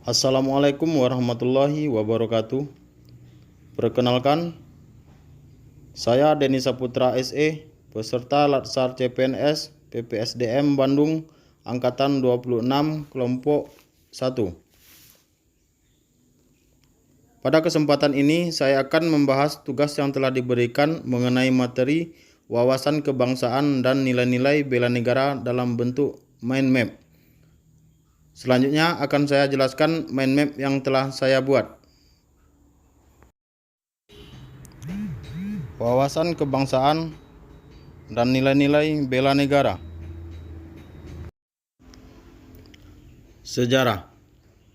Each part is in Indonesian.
Assalamualaikum warahmatullahi wabarakatuh. Perkenalkan, saya Denny Saputra SE, peserta Latsar CPNS PPSDM Bandung Angkatan 26 Kelompok 1. Pada kesempatan ini saya akan membahas tugas yang telah diberikan mengenai materi wawasan kebangsaan dan nilai-nilai bela negara dalam bentuk mind map. Selanjutnya akan saya jelaskan mind map yang telah saya buat. Wawasan kebangsaan dan nilai-nilai bela negara. Sejarah.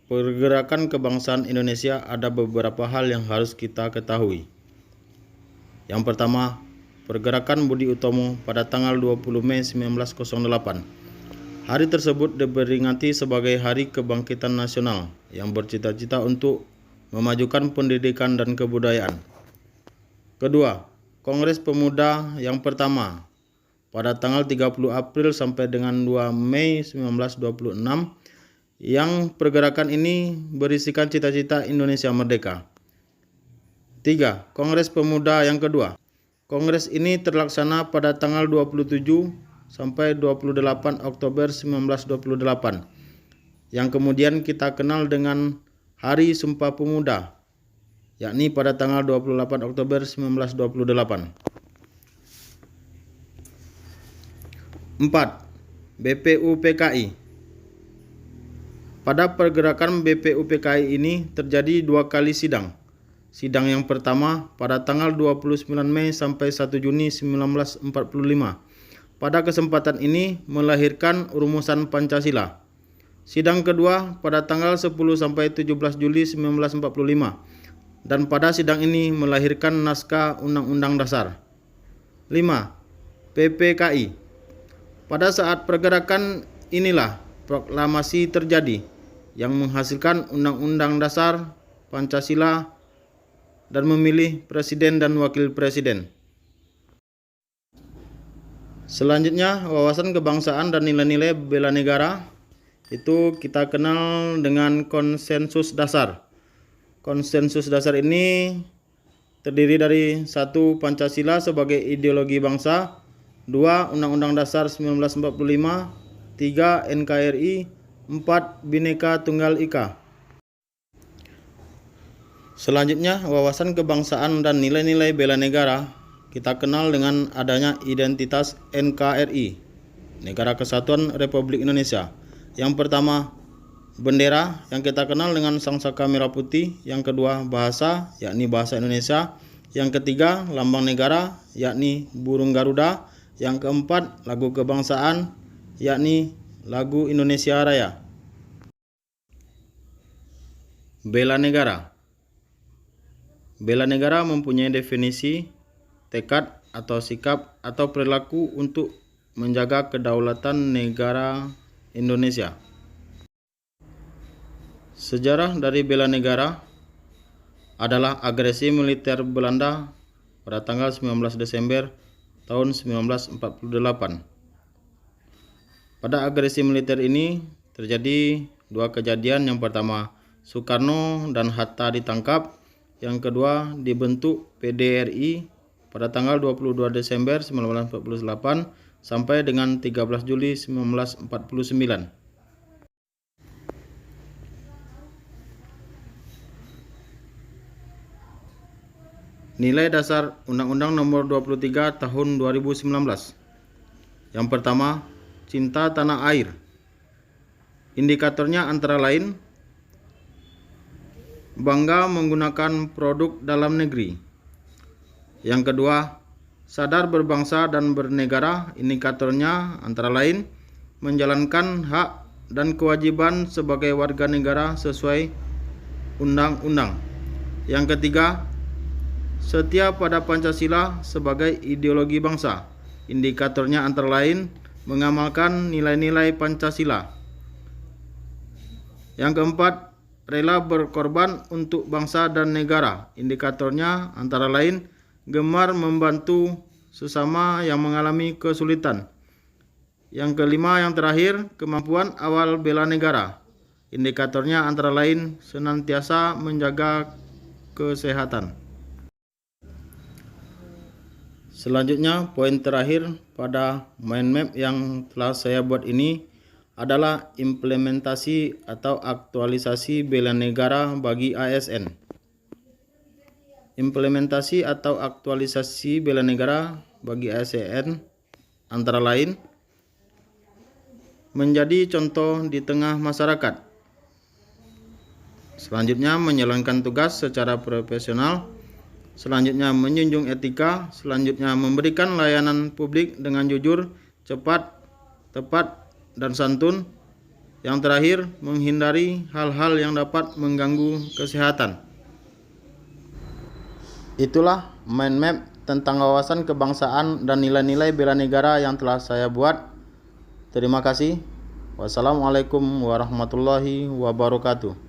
Pergerakan kebangsaan Indonesia ada beberapa hal yang harus kita ketahui. Yang pertama, pergerakan Budi Utomo pada tanggal 20 Mei 1908. Hari tersebut diperingati sebagai Hari Kebangkitan Nasional yang bercita-cita untuk memajukan pendidikan dan kebudayaan. Kedua, Kongres Pemuda yang pertama pada tanggal 30 April sampai dengan 2 Mei 1926 yang pergerakan ini berisikan cita-cita Indonesia merdeka. 3. Kongres Pemuda yang kedua. Kongres ini terlaksana pada tanggal 27 sampai 28 Oktober 1928 yang kemudian kita kenal dengan Hari Sumpah Pemuda, yakni pada tanggal 28 Oktober 1928. 4. BPUPKI. Pada pergerakan BPUPKI ini terjadi 2 kali sidang. Sidang yang pertama pada tanggal 29 Mei sampai 1 Juni 1945. Pada kesempatan ini melahirkan rumusan Pancasila. Sidang kedua pada tanggal 10 sampai 17 Juli 1945 dan pada sidang ini melahirkan naskah Undang-Undang Dasar. 5. PPKI. Pada saat pergerakan inilah proklamasi terjadi yang menghasilkan Undang-Undang Dasar, Pancasila, dan memilih presiden dan wakil presiden. Selanjutnya, wawasan kebangsaan dan nilai-nilai bela negara itu kita kenal dengan konsensus dasar. Konsensus dasar ini terdiri dari 1. Pancasila sebagai ideologi bangsa, 2. Undang-Undang Dasar 1945, 3. NKRI, 4. Bhinneka Tunggal Ika. Selanjutnya, wawasan kebangsaan dan nilai-nilai bela negara kita kenal dengan adanya identitas NKRI, Negara Kesatuan Republik Indonesia. Yang pertama, bendera yang kita kenal dengan sangsaka merah putih. Yang kedua, bahasa, yakni bahasa Indonesia. Yang ketiga, lambang negara, yakni burung Garuda. Yang keempat, lagu kebangsaan, yakni lagu Indonesia Raya. Bela negara. Bela negara mempunyai definisi tekad atau sikap atau perilaku untuk menjaga kedaulatan negara Indonesia. Sejarah dari bela negara adalah agresi militer Belanda pada tanggal 19 Desember tahun 1948. Pada agresi militer ini terjadi 2 kejadian. Yang pertama, Soekarno dan Hatta ditangkap. Yang kedua, dibentuk PDRI pada tanggal 22 Desember 1948 sampai dengan 13 Juli 1949. Nilai dasar Undang-Undang Nomor 23 Tahun 2019. Yang pertama, cinta tanah air. Indikatornya antara lain bangga menggunakan produk dalam negeri. Yang kedua, sadar berbangsa dan bernegara. Indikatornya antara lain menjalankan hak dan kewajiban sebagai warga negara sesuai undang-undang. Yang ketiga, setia pada Pancasila sebagai ideologi bangsa. Indikatornya antara lain mengamalkan nilai-nilai Pancasila. Yang keempat, rela berkorban untuk bangsa dan negara. Indikatornya antara lain gemar membantu sesama yang mengalami kesulitan. Yang kelima, yang terakhir, kemampuan awal bela negara. Indikatornya antara lain senantiasa menjaga kesehatan. Selanjutnya, poin terakhir pada mind map yang telah saya buat ini adalah implementasi atau aktualisasi bela negara bagi ASN. Implementasi atau aktualisasi bela negara bagi ASN antara lain menjadi contoh di tengah masyarakat. Selanjutnya, menjalankan tugas secara profesional. Selanjutnya, menjunjung etika. Selanjutnya, memberikan layanan publik dengan jujur, cepat, tepat, dan santun. Yang terakhir, menghindari hal-hal yang dapat mengganggu kesehatan. Itulah mind map tentang wawasan kebangsaan dan nilai-nilai bela negara yang telah saya buat. Terima kasih. Wassalamualaikum warahmatullahi wabarakatuh.